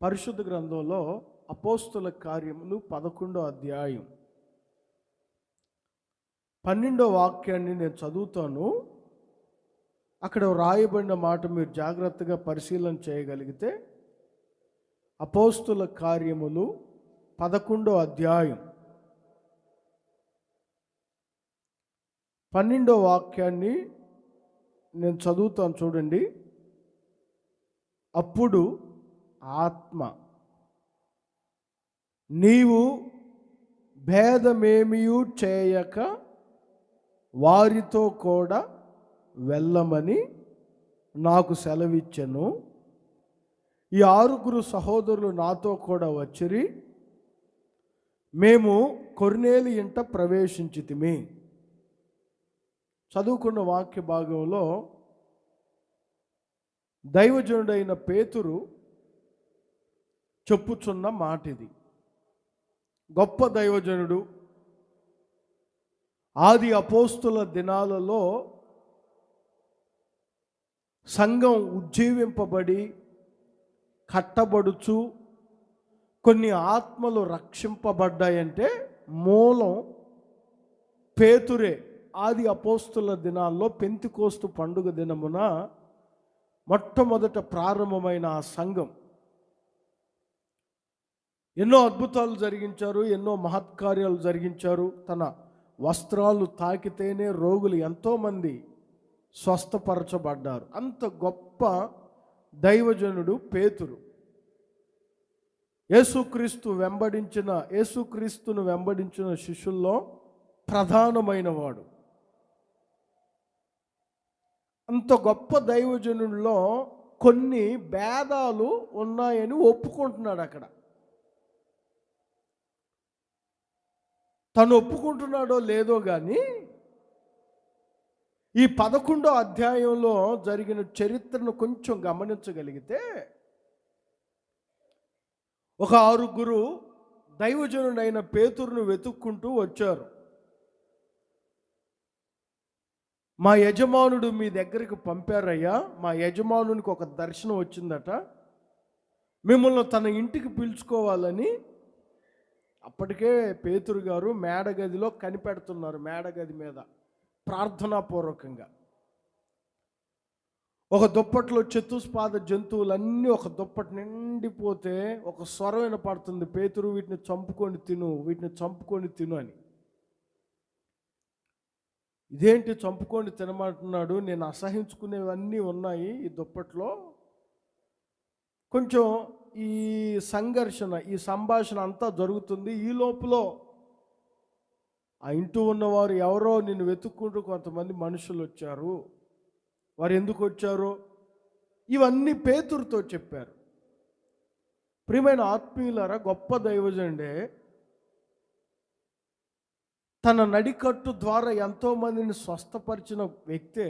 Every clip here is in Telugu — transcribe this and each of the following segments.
పరిశుద్ధ గ్రంథంలో అపోస్తుల కార్యములు 11వ అధ్యాయం 12వ వాక్యాన్ని నేను చదువుతాను. అక్కడ రాయబడిన మాట మీరు జాగ్రత్తగా పరిశీలన చేయగలిగితే, అపోస్తుల కార్యములు 11వ అధ్యాయం 12వ వాక్యాన్ని నేను చదువుతాను, చూడండి. అప్పుడు ఆత్మ, నీవు భేదమేమియూ చేయక వారితో కూడా వెళ్ళమని నాకు సెలవిచ్చెను. ఈ 6 సహోదరులు నాతో కూడా వచ్చిరి. మేము కొర్నేలి ఇంట ప్రవేశించితిమి. చదువుకున్న వాక్య భాగంలో దైవజనుడైన పేతురు చెప్పుచున్న మాట ఇది. గొప్ప దైవజనుడు, ఆది అపోస్తుల దినాలలో సంఘం ఉజ్జీవింపబడి కట్టబడుచు కొన్ని ఆత్మలు రక్షింపబడ్డాయంటే మూలం పేతురే. ఆది అపోస్తుల దినాల్లో పెంతెకోస్తు పండుగ దినమున మొట్టమొదట ప్రారంభమైన ఆ సంఘం ఎన్నో అద్భుతాలు జరిగించారు, ఎన్నో మహత్కార్యాలు జరిగించారు. తన వస్త్రాలు తాకితేనే రోగులు ఎంతోమంది స్వస్థపరచబడ్డారు. అంత గొప్ప దైవజనుడు పేతురు. యేసుక్రీస్తును వెంబడించిన శిష్యుల్లో ప్రధానమైన వాడు. అంత గొప్ప దైవజనుల్లో కొన్ని భేదాలు ఉన్నాయని ఒప్పుకుంటున్నాడు. అక్కడ తను ఒప్పుకుంటున్నాడో లేదో కానీ ఈ 11వ అధ్యాయంలో జరిగిన చరిత్రను కొంచెం గమనించగలిగితే, ఒక 6 దైవజనుడైన పేతురును వెతుక్కుంటూ వచ్చారు. మా యజమానుడు మీ దగ్గరికి పంపారయ్యా, మా యజమానునికి ఒక దర్శనం వచ్చిందట, మిమ్మల్ని తన ఇంటికి పిలుచుకోవాలని. అప్పటికే పేతురు గారు మేడగదిలో కనిపెడుతున్నారు. మేడగది మీద ప్రార్థనాపూర్వకంగా ఒక దుప్పట్లో చతుస్పాద జంతువులన్నీ ఒక దుప్పటి నిండిపోతే ఒక స్వరం వినపడుతుంది, పేతురు వీటిని చంపుకొని తిను, వీటిని చంపుకొని తిను అని. ఇదేంటి చంపుకొని తినమంటున్నాడు? నేను అసహించుకునేవన్నీ ఉన్నాయి ఈ దుప్పట్లో. కొంచెం ఈ సంఘర్షణ, ఈ సంభాషణ అంతా జరుగుతుంది. ఈ లోపల ఆ ఇంటూ ఉన్నవారు ఎవరో నిన్ను వెతుక్కుంటూ కొంతమంది మనుషులు వచ్చారు. వారు ఎందుకు వచ్చారో ఇవన్నీ పేతురుతో చెప్పారు. ప్రియమైన ఆత్మీయులారా, గొప్ప దైవజనుడే తన నడికట్టు ద్వారా ఎంతోమందిని స్వస్థపరిచిన వ్యక్తే,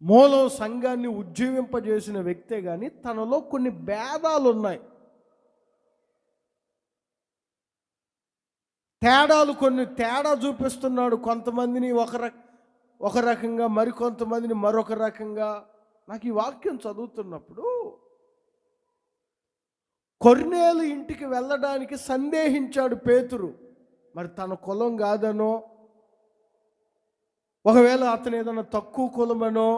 మూలం సంఘాన్ని ఉజ్జీవింపజేసిన వ్యక్తే, కానీ తనలో కొన్ని భేదాలు ఉన్నాయి. కొన్ని తేడా చూపిస్తున్నాడు. కొంతమందిని ఒక రకంగా, మరికొంతమందిని మరొక రకంగా. నాకు ఈ వాక్యం చదువుతున్నప్పుడు కొర్నేలు ఇంటికి వెళ్ళడానికి సందేహించాడు పేతురు. మరి తన కులం కాదనో, ఒకవేళ అతను ఏదైనా తక్కువ కులమనో,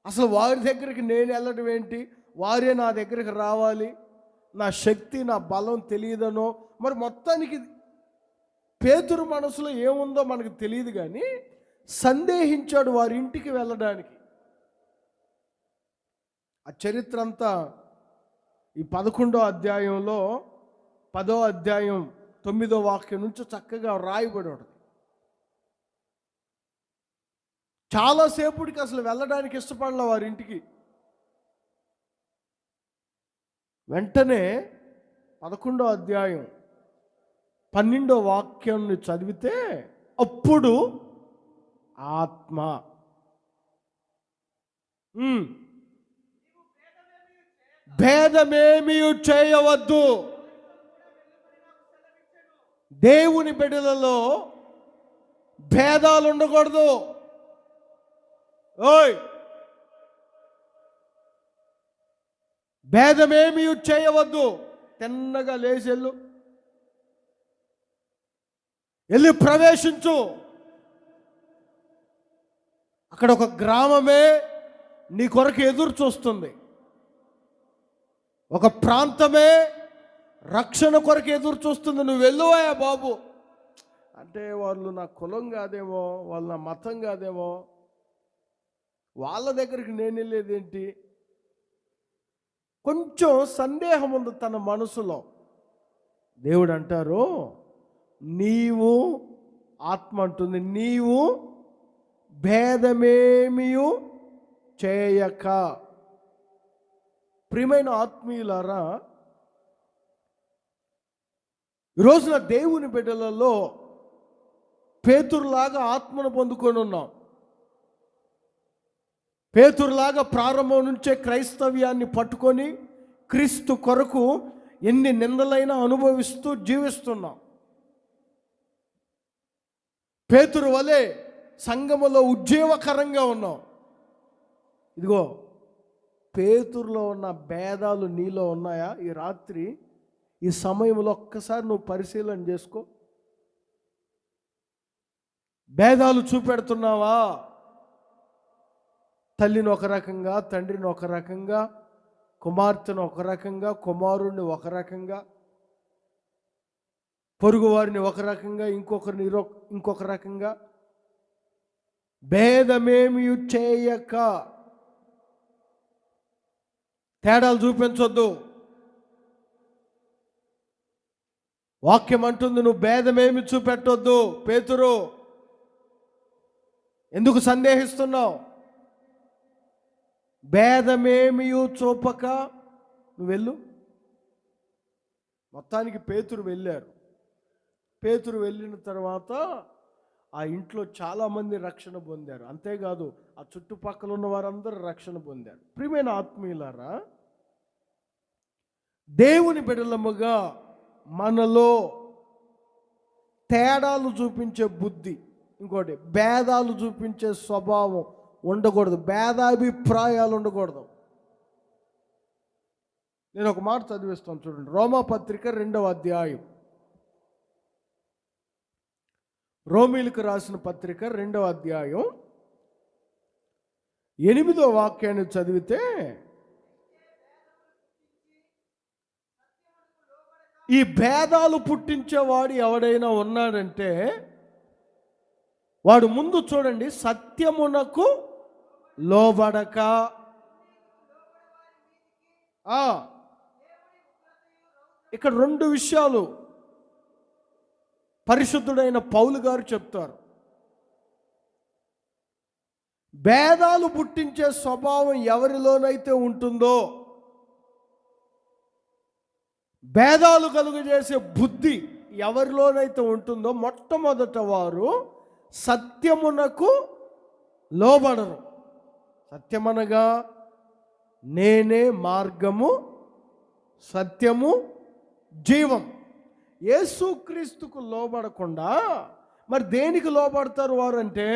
అసలు వారి దగ్గరికి నేను వెళ్ళడం ఏంటి, వారే నా దగ్గరికి రావాలి, నా శక్తి నా బలం తెలియదనో. మరి మొత్తానికి పేతురు మనసులో ఏముందో మనకు తెలియదు, కానీ సందేహించాడు వారి ఇంటికి వెళ్ళడానికి. ఆ చరిత్ర అంతా ఈ 11వ అధ్యాయంలో 10వ అధ్యాయం 9వ వాక్యం నుంచి చక్కగా రాయబడి ఉంటుంది. చాలాసేపుడికి అసలు వెళ్ళడానికి ఇష్టపడలే వారింటికి. వెంటనే 11వ అధ్యాయం 12వ వాక్యాన్ని చదివితే, అప్పుడు ఆత్మ, భేదమేమీ చేయవద్దు, దేవుని బిడ్డలలో భేదాలు ఉండకూడదు. ఓయ్, భేదమేమీ చేయవద్దు. తిన్నగా లేచెళ్ళు, వెళ్ళి ప్రవేశించు. అక్కడ ఒక గ్రామమే నీ కొరకు ఎదురు చూస్తుంది. ఒక ప్రాంతమే రక్షణ కొరకు ఎదురు చూస్తుంది. నువ్వు వెళ్ళువాయా బాబు అంటే, వాళ్ళు నా కులం కాదేమో, వాళ్ళు నా మతం కాదేమో, వాళ్ళ దగ్గరికి నేను వెళ్ళేదేంటి, కొంచెం సందేహం ఉంది తన మనసులో. దేవుడు అంటారు, నీవు ఆత్మ అంటుంది, నీవు భేదమేమీ చేయక. ప్రియమైన ఆత్మీయులారా, ఈరోజున దేవుని బిడ్డలలో పేతురులాగా ఆత్మను పొందుకొని ఉన్నాం. పేతురులాగా ప్రారంభం నుంచే క్రైస్తవ్యాన్ని పట్టుకొని క్రీస్తు కొరకు ఎన్ని నిందలైనా అనుభవిస్తూ జీవిస్తున్నాం. పేతురు వలె సంఘములో ఉజ్జీవకరంగా ఉన్నాం. ఇదిగో పేతురులో ఉన్న భేదాలు నీలో ఉన్నాయా? ఈ రాత్రి ఈ సమయంలో ఒక్కసారి నువ్వు పరిశీలన చేసుకో. భేదాలు చూపెడుతున్నావా? తల్లిని ఒక రకంగా, తండ్రిని ఒక రకంగా, కుమార్తెను ఒక రకంగా, కుమారుణ్ణి ఒక రకంగా, పొరుగువారిని ఒక రకంగా, ఇంకొకరిని ఇంకొక రకంగా. భేదమేమీ చేయక. తేడాలు చూపించొద్దు. వాక్యం అంటుంది, నువ్వు భేదమేమి చూపెట్టొద్దు. పేతురు, ఎందుకు సందేహిస్తున్నావు? భేదమేమీ చూపక నువ్వు వెళ్ళు. మొత్తానికి పేతురు వెళ్ళారు. పేతురు వెళ్ళిన తర్వాత ఆ ఇంట్లో చాలామంది రక్షణ పొందారు. అంతేకాదు, ఆ చుట్టుపక్కల ఉన్న వారందరూ రక్షణ పొందారు. ప్రియమైన ఆత్మీయులారా, దేవుని బిడ్డలముగా మనలో తేడాలు చూపించే బుద్ధి, ఇంకోటి భేదాలు చూపించే స్వభావం ఉండకూడదు. భేదాభిప్రాయాలు ఉండకూడదు. నేను ఒక మాట చదివిస్తాను చూడండి. రోమాపత్రిక 2వ అధ్యాయం, రోమీలకు రాసిన పత్రిక 2వ అధ్యాయం 8వ వాక్యాన్ని చదివితే, ఈ భేదాలు పుట్టించేవాడు ఎవడైనా ఉన్నాడంటే వాడు ముందు చూడండి, సత్యమునకు లోబడక. ఇక్కడ 2 విషయాలు పరిశుద్ధుడైన పౌలు గారు చెప్తారు. భేదాలు పుట్టించే స్వభావం ఎవరిలోనైతే ఉంటుందో, భేదాలు కలుగజేసే బుద్ధి ఎవరిలోనైతే ఉంటుందో, మొట్టమొదట వారు సత్యమునకు లోబడరు. సత్యమనగా నేనే మార్గము, సత్యము, జీవం. యేసుక్రీస్తుకు లోబడకుండా మరి దేనికి లోబడతారు వారు అంటే,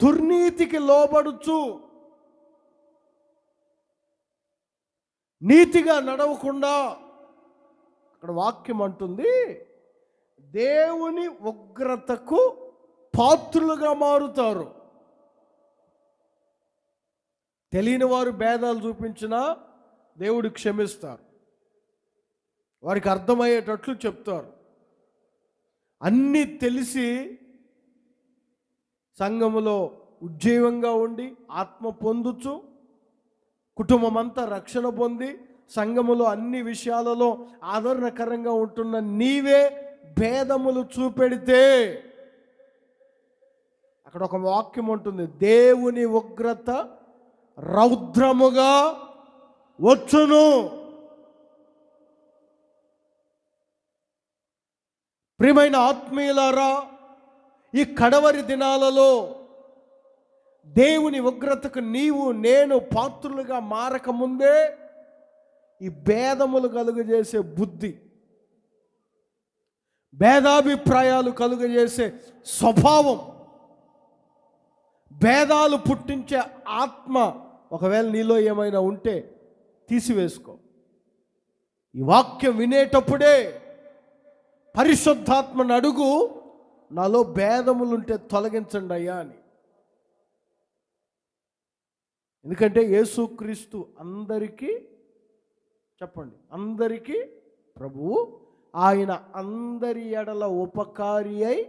దుర్నీతికి లోబడుచు, నీతిగా నడవకుండా. అక్కడ వాక్యం అంటుంది, దేవుని ఉగ్రతకు పాత్రులుగా మారుతారు. తెలియని వారు భేదాలు చూపించినా దేవుడు క్షమిస్తారు. వారికి అర్థమయ్యేటట్లు చెప్తారు. అన్నీ తెలిసి సంఘములో ఉజ్జీవంగా ఉండి ఆత్మ పొందుచు, కుటుంబం అంతా రక్షణ పొంది సంఘములో అన్ని విషయాలలో ఆదరణకరంగా ఉంటున్న నీవే భేదములు చూపెడితే, అక్కడ ఒక వాక్యం ఉంటుంది, దేవుని ఉగ్రత రౌద్రముగా వచ్చును. ప్రియమైన ఆత్మీయులారా, ఈ కడవరి దినాలలో దేవుని ఉగ్రతకు నీవు నేను పాత్రులుగా మారకముందే ఈ భేదములు కలుగజేసే బుద్ధి, భేదాభిప్రాయాలు కలుగజేసే స్వభావం, భేదాలు పుట్టించే ఆత్మ ఒకవేళ నీలో ఏమైనా ఉంటే తీసివేసుకో. ఈ వాక్యం వినేటప్పుడే పరిశుద్ధాత్మను అడుగు, నాలో భేదములుంటే తొలగించండి అయ్యా అని. ఎందుకంటే యేసుక్రీస్తు అందరికీ, చెప్పండి, అందరికీ ప్రభువు, ఆయన అందరి ఎడల ఉపకారి అయి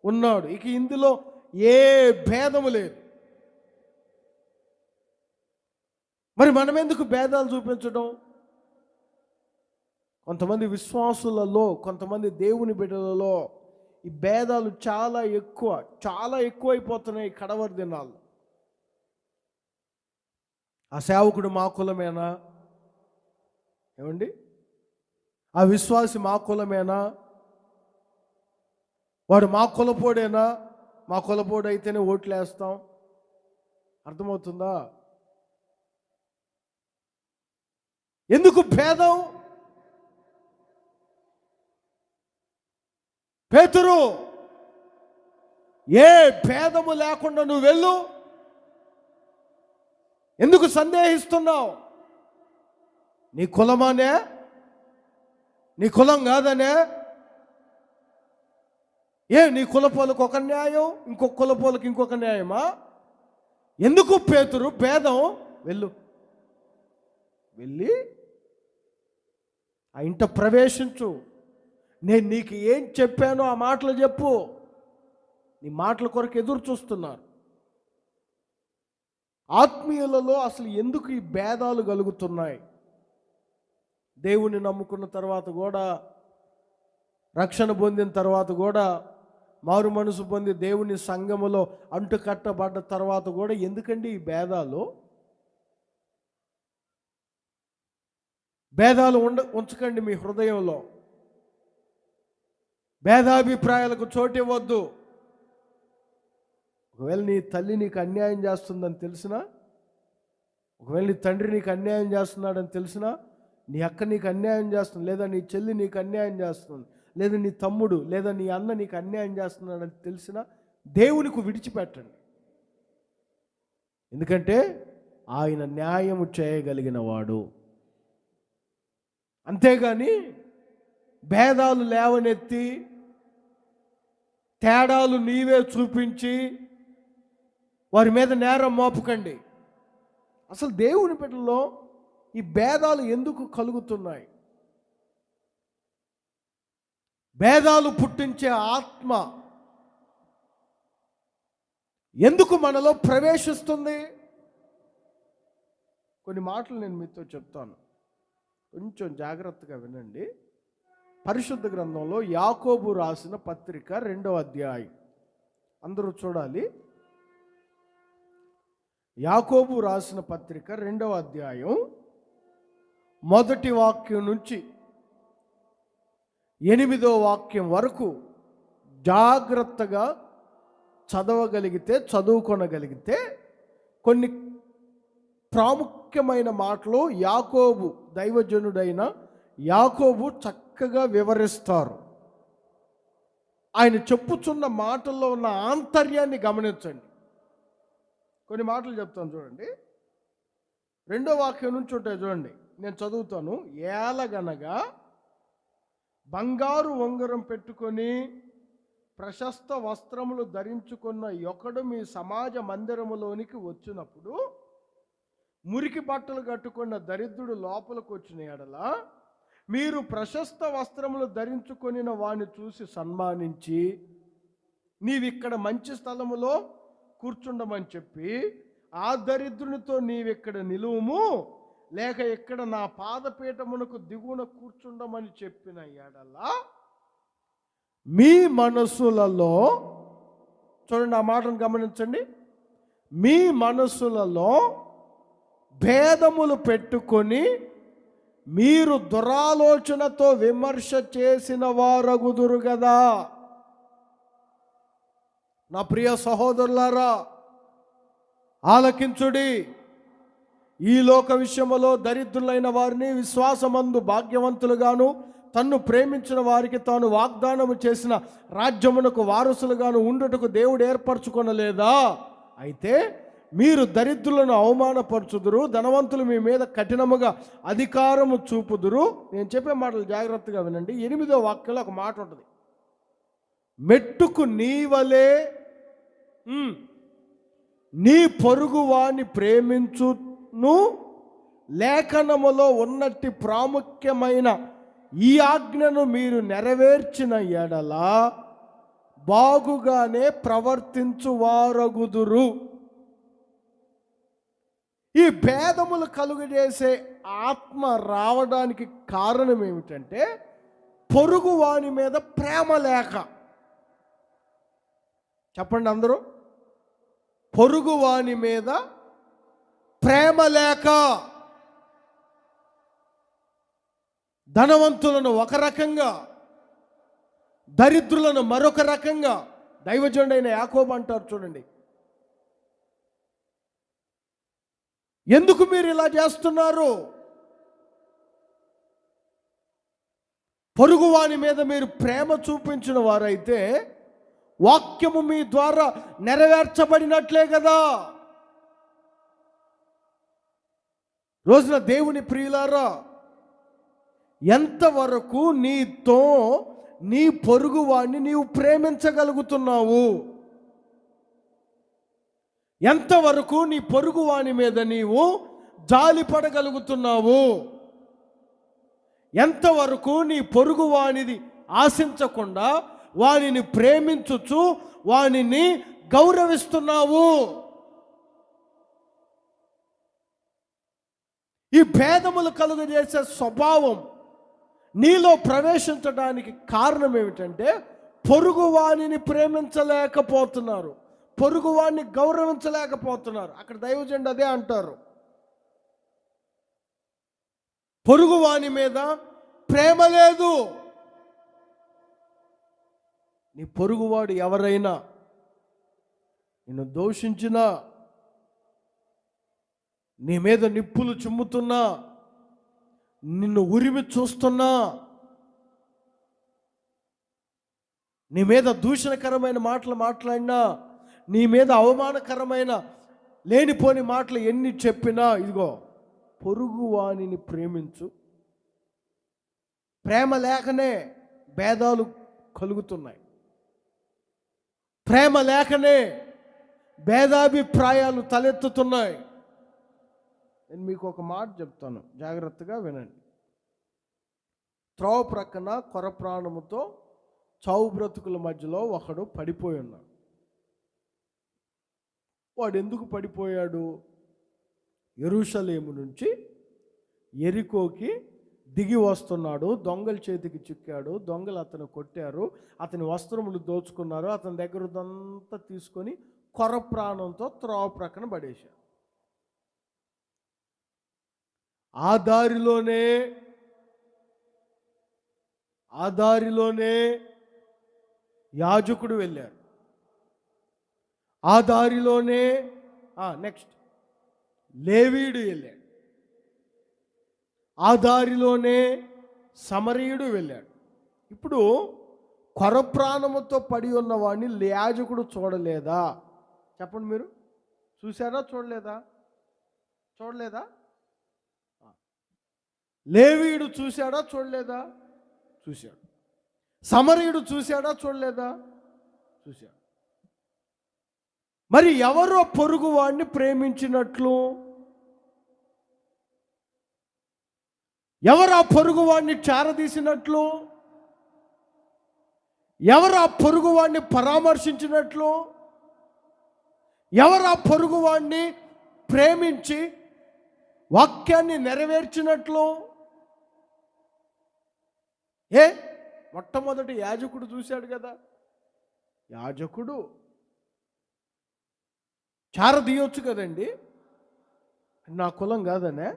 ఉన్నాడు. ఇక ఇందులో ఏ భేదము లేదు. మరి మనం ఎందుకు భేదాలు చూపించడం? కొంతమంది విశ్వాసులలో, కొంతమంది దేవుని బిడ్డలలో ఈ భేదాలు చాలా ఎక్కువైపోతున్నాయి కడవరి దినాల్లో. ఆ సేవకుడు మా కులమేనా? ఏమండి? ఆ విశ్వాసి మా కులమేనా? వాడు మా కులపోడేనా? మా కులపోడు అయితేనే ఓట్లు వేస్తాం. అర్థమవుతుందా? ఎందుకు భేదం? పేతురు, ఏ భేదము లేకుండా నువ్వు వెళ్ళు. ఎందుకు సందేహిస్తున్నావు? నీ కులమానే? నీ కులం కాదనే? నీ కులపోలకు ఒక న్యాయం, ఇంకొక కులపోలకు ఇంకొక న్యాయమా? ఎందుకు పేతురు భేదం? వెళ్ళి ఆ ఇంట ప్రవేశించు. నేను నీకు ఏం చెప్పానో ఆ మాటలు చెప్పు. నీ మాటల కొరకు ఎదురు చూస్తున్నారు. ఆత్మీయులలో అసలు ఎందుకు ఈ భేదాలు కలుగుతున్నాయి? దేవుని నమ్ముకున్న తర్వాత కూడా, రక్షణ పొందిన తర్వాత కూడా, మారు మనసు పొంది దేవుని సంఘములో అంటు కట్టబడ్డ తర్వాత కూడా ఎందుకండి ఈ భేదాలు? భేదాలు ఉంచకండి మీ హృదయంలో. భేదాభిప్రాయాలకు చోటు ఇవ్వద్దు. ఒకవేళ నీ తల్లి నీకు అన్యాయం చేస్తుందని తెలిసినా, ఒకవేళ నీ తండ్రి నీకు అన్యాయం చేస్తున్నాడని తెలిసినా, నీ అక్క నీకు అన్యాయం చేస్తుంది, లేదా నీ చెల్లి నీకు అన్యాయం చేస్తుంది, లేదా నీ తమ్ముడు లేదా నీ అన్న నీకు అన్యాయం చేస్తున్నాడని తెలిసినా దేవునికి విడిచిపెట్టండి. ఎందుకంటే ఆయన న్యాయము చేయగలిగిన వాడు. అంతేగాని భేదాలు లేవనెత్తి, తేడాలు నీవే చూపించి వారి మీద నేరం మోపకండి. అసలు దేవుని బిడ్డల్లో ఈ భేదాలు ఎందుకు కలుగుతున్నాయి? భేదాలు పుట్టించే ఆత్మ ఎందుకు మనలో ప్రవేశిస్తుంది? కొన్ని మాటలు నేను మీతో చెప్తాను, కొంచెం జాగ్రత్తగా వినండి. పరిశుద్ధ గ్రంథంలో యాకోబు రాసిన పత్రిక 2వ అధ్యాయం, అందరూ చూడాలి. యాకోబు రాసిన పత్రిక 2వ అధ్యాయం 1వ వాక్యం నుంచి 8వ వాక్యం వరకు జాగ్రత్తగా చదువుకొనగలిగితే కొన్ని ప్రాముఖ్యమైన మాటలు యాకోబు, దైవజనుడైన యాకోబు చక్కగా వివరిస్తారు. ఆయన చెప్పుచున్న మాటల్లో ఉన్న ఆంతర్యాన్ని గమనించండి. కొన్ని మాటలు చెప్తాను చూడండి. 2వ వాక్యం నుంచి ఉంటాయి చూడండి, నేను చదువుతాను. ఏలగనగా బంగారు ఉంగరం పెట్టుకొని ప్రశస్త వస్త్రములు ధరించుకున్న ఒకడు మీ సమాజ మందిరములోనికి వచ్చినప్పుడు, మురికి బట్టలు కట్టుకున్న దరిద్రుడు లోపలికి వచ్చిన ఎడల మీరు ప్రశస్త వస్త్రములు ధరించుకొనిన వాడిని చూసి సన్మానించి, నీవిక్కడ మంచి స్థలములో కూర్చుండమని చెప్పి, ఆ దరిద్రునితో నీవిక్కడ నిలువుము, లేక ఇక్కడ నా పాదపీఠమునకు దిగువన కూర్చుండమని చెప్పిన ఎడల మీ మనసులలో, చూడండి ఆ మాటను గమనించండి, మీ మనసులలో భేదములు పెట్టుకొని మీరు దురాలోచనతో విమర్శ చేసిన వారగుదురు కదా. నా ప్రియ సహోదరులారా, ఆలకించుడి. ఈ లోక విషయములో దరిద్రులైన వారిని విశ్వాసమందు భాగ్యవంతులుగాను, తన్ను ప్రేమించిన వారికి తాను వాగ్దానము చేసిన రాజ్యమునకు వారసులుగాను ఉండుటకు దేవుడు ఏర్పరచుకొనలేదా? అయితే మీరు దరిద్రులను అవమానపరచుదురు, ధనవంతులు మీ మీద కఠినముగా అధికారము చూపుదురు. నేను చెప్పే మాటలు జాగ్రత్తగా వినండి. 8వ వాక్యంలో ఒక మాట ఉంటుంది. మెట్టుకు నీవలే నీ పొరుగు వాని ప్రేమించును, లేఖనములో ఉన్నట్టి ప్రాముఖ్యమైన ఈ ఆజ్ఞను మీరు నెరవేర్చిన ఎడల బాగుగానే ప్రవర్తించువారగుదురు. ఈ భేదములు కలుగజేసే ఆత్మ రావడానికి కారణం ఏమిటంటే పొరుగు వాని మీద ప్రేమ లేక. చెప్పండి అందరూ. పొరుగు వాని మీద ప్రేమ లేక. ధనవంతులను ఒక రకంగా, దరిద్రులను మరొక రకంగా. దైవజనుడైన యాకోబు అంటారు చూడండి, ఎందుకు మీరు ఇలా చేస్తున్నారు? పొరుగువాని మీద మీరు ప్రేమ చూపించిన వారైతే వాక్యము మీ ద్వారా నెరవేర్చబడినట్లే కదా. రోజున దేవుని ప్రియులారా, ఎంతవరకు నీతో నీ పొరుగువాణ్ణి నీవు ప్రేమించగలుగుతున్నావు? ఎంతవరకు నీ పొరుగువాని మీద నీవు జాలి పడగలుగుతున్నావు? ఎంతవరకు నీ పొరుగువానిది ఆశించకుండా వానిని ప్రేమించుచు వానిని గౌరవిస్తున్నావు? ఈ భేదములు కలుగజేసే స్వభావం నీలో ప్రవేశించడానికి కారణం ఏమిటంటే పొరుగువానిని ప్రేమించలేకపోతున్నారు, పొరుగువాడిని గౌరవించలేకపోతున్నారు. అక్కడ దైవజనుడు అదే అంటారు, పొరుగువాని మీద ప్రేమ లేదు. నీ పొరుగువాడు ఎవరైనా నిన్ను దూషించినా, నీ మీద నిప్పులు చిమ్ముతున్నా, నిన్ను ఉరిమి చూస్తున్నా, నీ మీద దూషణకరమైన మాటలు మాట్లాడినా, నీ మీద అవమానకరమైన లేనిపోని మాటలు ఎన్ని చెప్పినా, ఇదిగో పొరుగువానిని ప్రేమించు. ప్రేమ లేకనే భేదాలు కలుగుతున్నాయి. ప్రేమ లేకనే భేదాభిప్రాయాలు తలెత్తుతున్నాయి. నేను మీకు ఒక మాట చెప్తాను, జాగ్రత్తగా వినండి. త్రోవ ప్రక్కన కొర ప్రాణముతో చావు బ్రతుకుల మధ్యలో ఒకడు పడిపోయి ఉన్నాడు. వాడు ఎందుకు పడిపోయాడు? యెరూషలేము నుంచి యెరికోకి దిగి వస్తున్నాడు, దొంగల చేతికి చిక్కాడు, దొంగలు అతను కొట్టారు, అతని వస్త్రములు దోచుకున్నారు, అతని దగ్గరదంతా తీసుకొని కొర ప్రాణంతో త్రోవ ప్రక్కన పడేశారు. ఆ దారిలోనే యాజకుడు వెళ్ళారు. ఆ దారిలోనే నెక్స్ట్ లేవీయుడు వెళ్ళాడు. ఆ దారిలోనే సమరయుడు వెళ్ళాడు. ఇప్పుడు కొర ప్రాణముతో పడి ఉన్నవాడిని యాజకుడు చూడలేదా? చెప్పండి, మీరు చూశారా? చూడలేదా? లేవీయుడు చూశాడా? చూడలేదా? చూశాడు. సమరయుడు చూశాడా? చూడలేదా? చూశాడు. మరి ఎవరో పొరుగు వాడిని ప్రేమించినట్లు? ఎవరు ఆ పొరుగు వాడిని చేరదీసినట్లు? ఎవరు ఆ పొరుగు వాడిని పరామర్శించినట్లు? ఎవరు ఆ పొరుగు వాడిని ప్రేమించి వాక్యాన్ని నెరవేర్చినట్లు? మొట్టమొదటి యాజకుడు చూశాడు కదా. యాజకుడు చారదీయొచ్చు కదండి, నా కులం కాదనే,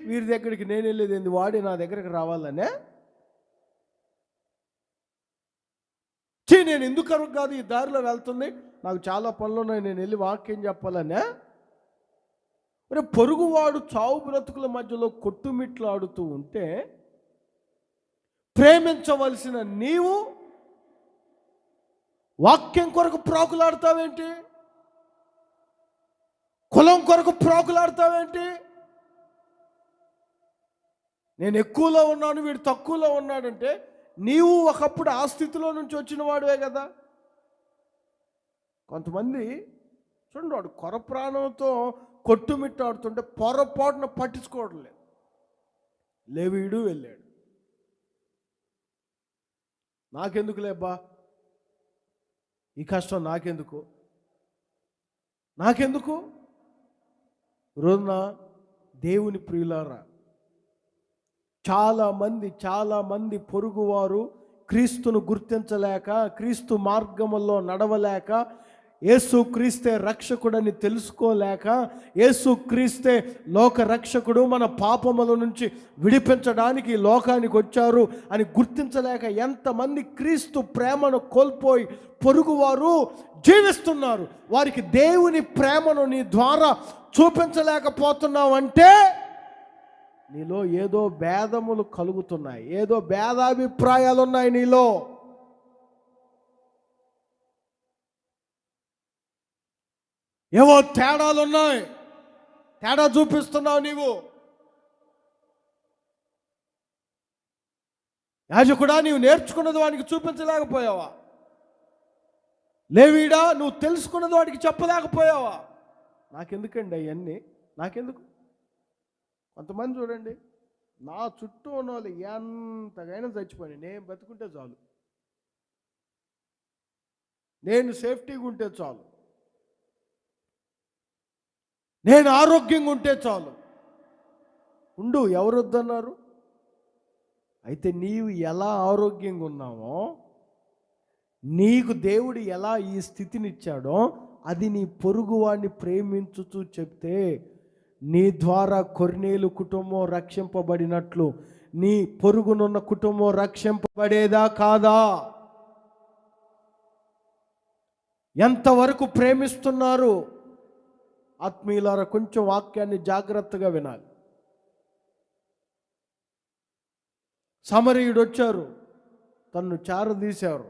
వీరి దగ్గరికి నేను వెళ్ళేది ఏంది, వాడి నా దగ్గరికి రావాలనే, నేను ఎందుకు కాదు ఈ దారిలో వెళ్తుంది, నాకు చాలా పనులు ఉన్నాయి, నేను వెళ్ళి వాక్యం చెప్పాలనే. మరి పొరుగువాడు చావు బ్రతుకుల మధ్యలో కొట్టుమిట్లాడుతూ ఉంటే ప్రేమించవలసిన నీవు వాక్యం కొరకు ప్రాకులాడతావేంటి? కులం కొరకు ప్రాకులాడతావేంటి? నేను ఎక్కువలో ఉన్నాను, వీడు తక్కువలో ఉన్నాడంటే నీవు ఒకప్పుడు ఆ స్థితిలో నుంచి వచ్చిన వాడివే కదా. కొంతమంది చూడండి, వాడు కొర ప్రాణంతో కొట్టుమిట్టాడుతుంటే పొరపాటున పట్టించుకోవడం లేదు. లేవీడు వెళ్ళాడు, నాకెందుకు లేబ్బా ఈ కష్టం, నాకెందుకు రోజున దేవుని ప్రియులారా, చాలామంది పొరుగువారు క్రీస్తును గుర్తించలేక, క్రీస్తు మార్గములో నడవలేక, యేసు క్రీస్తే రక్షకుడని తెలుసుకోలేక, యేసు క్రీస్తే లోక రక్షకుడు, మన పాపముల నుంచి విడిపించడానికి ఈ లోకానికి వచ్చారు అని గుర్తించలేక ఎంతమంది క్రీస్తు ప్రేమను కోల్పోయి పొరుగువారు జీవిస్తున్నారు. వారికి దేవుని ప్రేమను నీ ద్వారా చూపించలేకపోతున్నావంటే నీలో ఏదో భేదములు కలుగుతున్నాయి, ఏదో భేదాభిప్రాయాలు ఉన్నాయి నీలో. ఏవో తేడాలు ఉన్నాయి, తేడా చూపిస్తున్నావు నీవు. యాజకుడా, నీవు నేర్చుకున్నది వాడికి చూపించలేకపోయావా? లేవీడా, నువ్వు తెలుసుకున్నది వాడికి చెప్పలేకపోయావా? నాకెందుకండి అవన్నీ, నాకెందుకు? కొంతమంది చూడండి, నా చుట్టూ ఉన్న వాళ్ళు ఎంతగైనా చచ్చిపోయి నేను బతుకుంటే చాలు, నేను సేఫ్టీగా ఉంటే చాలు, నేను ఆరోగ్యంగా ఉంటే చాలు. ఉండు, ఎవరు వద్దన్నారు? అయితే నీవు ఎలా ఆరోగ్యంగా ఉన్నావో, నీకు దేవుడు ఎలా ఈ స్థితినిచ్చాడో అది నీ పొరుగువాడిని ప్రేమించుతూ చెప్తే నీ ద్వారా కొర్నేలు కుటుంబం రక్షింపబడినట్లు నీ పొరుగునున్న కుటుంబం రక్షింపబడేదా కాదా? ఎంతవరకు ప్రేమిస్తున్నారు? ఆత్మీయులారా, కొంచెం వాక్యాన్ని జాగ్రత్తగా వినాలి. సమరయుడు వచ్చారు, తన్ను చారదీశారు,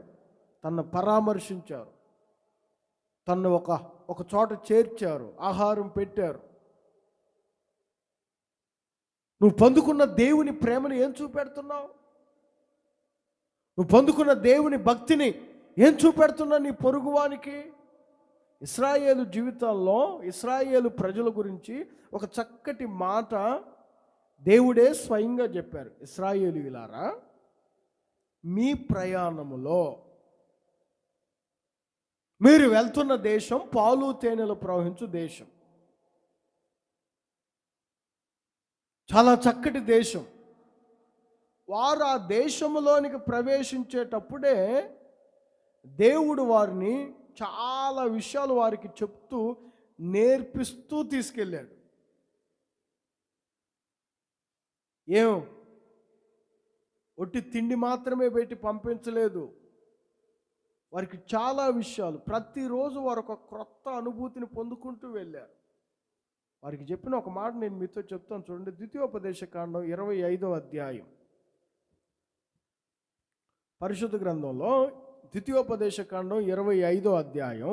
తన్ను పరామర్శించారు, తన్ను ఒక చోట చేర్చారు, ఆహారం పెట్టారు. నువ్వు పొందుకున్న దేవుని ప్రేమను ఏం చూపెడుతున్నావు? నువ్వు పొందుకున్న దేవుని భక్తిని ఏం చూపెడుతున్నావు నీ పొరుగువానికి? ఇశ్రాయేలు జీవితాల్లో ఇశ్రాయేలు ప్రజల గురించి ఒక చక్కటి మాట దేవుడే స్వయంగా చెప్పారు. ఇశ్రాయేలీయులారా, మీ ప్రయాణములో మీరు వెళ్తున్న దేశం పాలు తేనెలు ప్రవహించు దేశం, చాలా చక్కటి దేశం. వారు ఆ దేశంలోనికి ప్రవేశించేటప్పుడే దేవుడు వారిని చాలా విషయాలు వారికి చెప్తూ నేర్పిస్తూ తీసుకెళ్ళాడు. ఒట్టి తిండి మాత్రమే పెట్టి పంపించలేదు. వారికి చాలా విషయాలు, ప్రతిరోజు వారు ఒక క్రొత్త అనుభూతిని పొందుకుంటూ వెళ్ళారు. వారికి చెప్పిన ఒక మాట నేను మీతో చెప్తాను చూడండి. ద్వితీయోపదేశకాండం 25వ అధ్యాయం, పరిశుద్ధ గ్రంథంలో ద్వితీయోపదేశకాండం 25వ అధ్యాయం.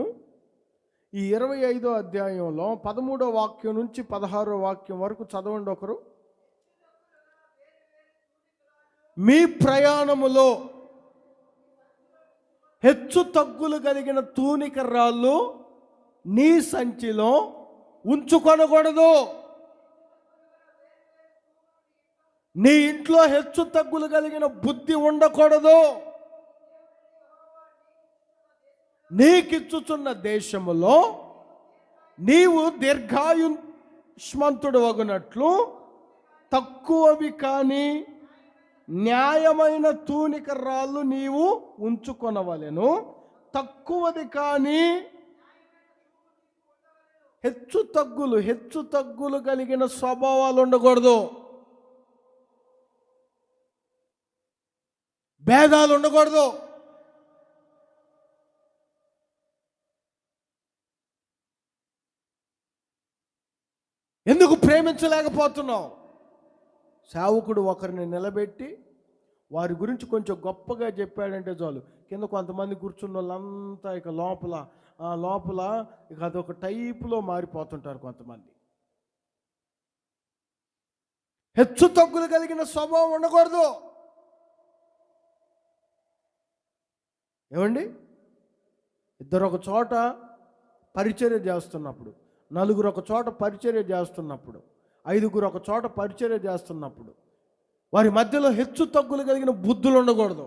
ఈ 25వ అధ్యాయంలో 13వ వాక్యం నుంచి 16వ వాక్యం వరకు చదవండి ఒకరు. మీ ప్రయాణములో హెచ్చు తగ్గులు కలిగిన తూనిక రాళ్ళు నీ సంచిలో ఉంచుకొనకూడదు. నీ ఇంట్లో హెచ్చు తగ్గులు కలిగిన బుద్ధి ఉండకూడదు. నీకిచ్చుచున్న దేశములో నీవు దీర్ఘాయుష్మంతుడు వగునట్లు తక్కువవి కాని న్యాయమైన తూనిక రాళ్ళు నీవు ఉంచుకొనవలెను. తక్కువది కానీ హెచ్చు తగ్గులు కలిగిన స్వభావాలు ఉండకూడదు, భేదాలు ఉండకూడదు. ఎందుకు ప్రేమించలేకపోతున్నావు? సేవకుడు ఒకరిని నిలబెట్టి వారి గురించి కొంచెం గొప్పగా చెప్పాడంటే చాలు, కింద కొంతమంది కూర్చున్న వాళ్ళంతా ఇక లోపల ఇక అదొక టైపులో మారిపోతుంటారు కొంతమంది. హెచ్చు తగ్గులు కలిగిన స్వభావం ఉండకూడదు. ఏమండి, ఇద్దరు ఒక చోట పరిచర్య చేస్తున్నప్పుడు, నలుగురు ఒక చోట పరిచర్య చేస్తున్నప్పుడు, ఐదుగురు ఒక చోట పరిచర్య చేస్తున్నప్పుడు వారి మధ్యలో హెచ్చు తగ్గులు కలిగిన బుద్ధులు ఉండకూడదు.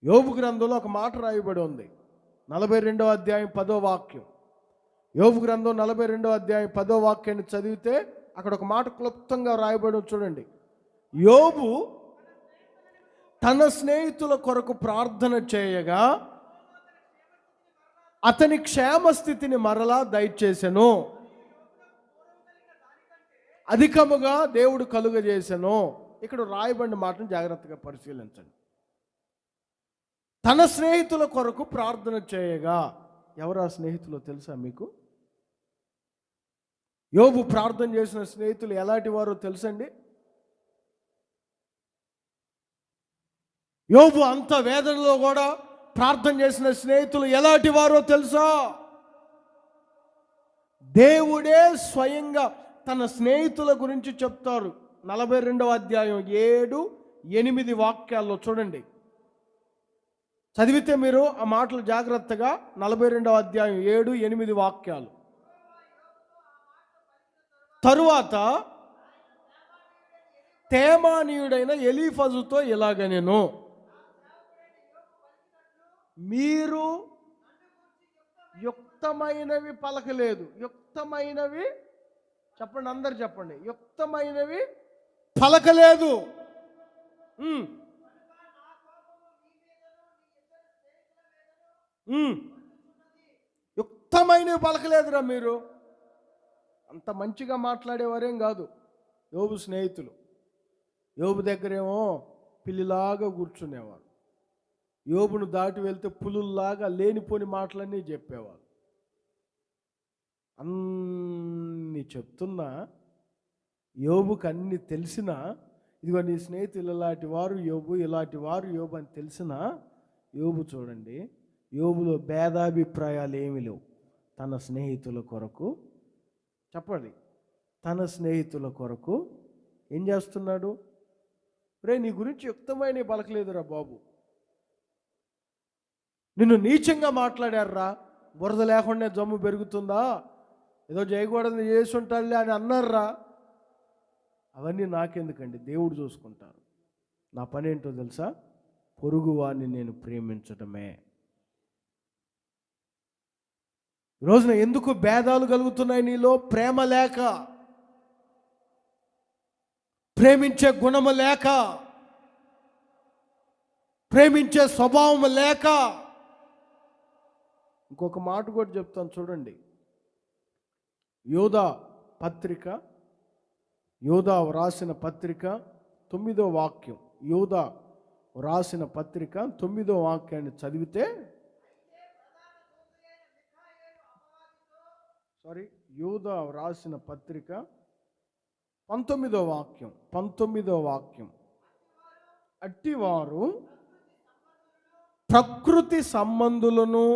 యోబు గ్రంథంలో ఒక మాట రాయబడి ఉంది, 42వ అధ్యాయం 10వ వాక్యం. యోబు గ్రంథం 42వ అధ్యాయం 10వ వాక్యాన్ని చదివితే అక్కడ ఒక మాట క్లుప్తంగా రాయబడి చూడండి. యోబు తన స్నేహితుల కొరకు ప్రార్థన చేయగా అతని క్షేమస్థితిని మరలా దయచేసెను, అధికముగా దేవుడు కలుగజేసెను. ఇక్కడ రాయబడిన మాటను జాగ్రత్తగా పరిశీలించండి. తన స్నేహితుల కొరకు ప్రార్థన చేయగా, ఎవరు ఆ స్నేహితులు తెలుసా మీకు? యోబు ప్రార్థన చేసిన స్నేహితులు ఎలాంటి వారో తెలుసండి? యోబు అంత వేదనలో కూడా ప్రార్థన చేసిన స్నేహితులు ఎలాంటి వారో తెలుసా? దేవుడే స్వయంగా తన స్నేహితుల గురించి చెప్తారు. 42వ అధ్యాయం 7-8 వాక్యాల్లో చూడండి. చదివితే మీరు ఆ మాటలు జాగ్రత్తగా, 42వ అధ్యాయం 7-8 వాక్యాలు. తరువాత తేమానీయుడైన ఎలీఫజుతో ఇలాగనెను, మీరు యుక్తమైనవి పలకలేదు. యుక్తమైనవి చెప్పండి, అందరు చెప్పండి. యుక్తమైనవి పలకలేదు. యుక్తమైనవి పలకలేదురా మీరు. అంత మంచిగా మాట్లాడేవారేం కాదు యోబు స్నేహితులు. యోబు దగ్గరేమో పిల్లిలాగా కూర్చునేవారు, యోబును దాటి వెళ్తే పులుల్లాగా లేనిపోని మాటలన్నీ చెప్పేవారు. అన్ని చెప్తున్నా, యోబుకి అన్ని తెలిసినా, ఇదిగో నీ స్నేహితులు ఇలాంటి వారు యోబు, ఇలాంటి వారు యోబు అని తెలిసినా, యోబు చూడండి, యోబులో భేదాభిప్రాయాలు ఏమీ లేవు. తన స్నేహితుల కొరకు చెప్పండి, తన స్నేహితుల కొరకు ఏం చేస్తున్నాడు? రే, నీ గురించి యుక్తమైన పలకలేదురా బాబు, నిన్ను నీచంగా మాట్లాడారా, బురద లేకుండా జమ్ము పెరుగుతుందా, ఏదో చేయకూడదు చేసి ఉంటాడులే అని అన్నారా. అవన్నీ నాకెందుకండి, దేవుడు చూసుకుంటారు. నా పని ఏంటో తెలుసా? పొరుగువాడిని నేను ప్రేమించడమే. ఈరోజున ఎందుకు భేదాలు కలుగుతున్నాయి నీలో? ప్రేమ లేక, ప్రేమించే గుణము లేక, ప్రేమించే స్వభావం లేక. ఇంకొక మాట కూడా చెప్తాను చూడండి. యోధా పత్రిక, యోధా వ్రాసిన పత్రిక 9వ వాక్యం. యోధా వ్రాసిన పత్రిక 9వ వాక్యాన్ని చదివితే, యోధా వ్రాసిన పత్రిక 19వ వాక్యం. అట్టివారు ప్రకృతి సంబంధులను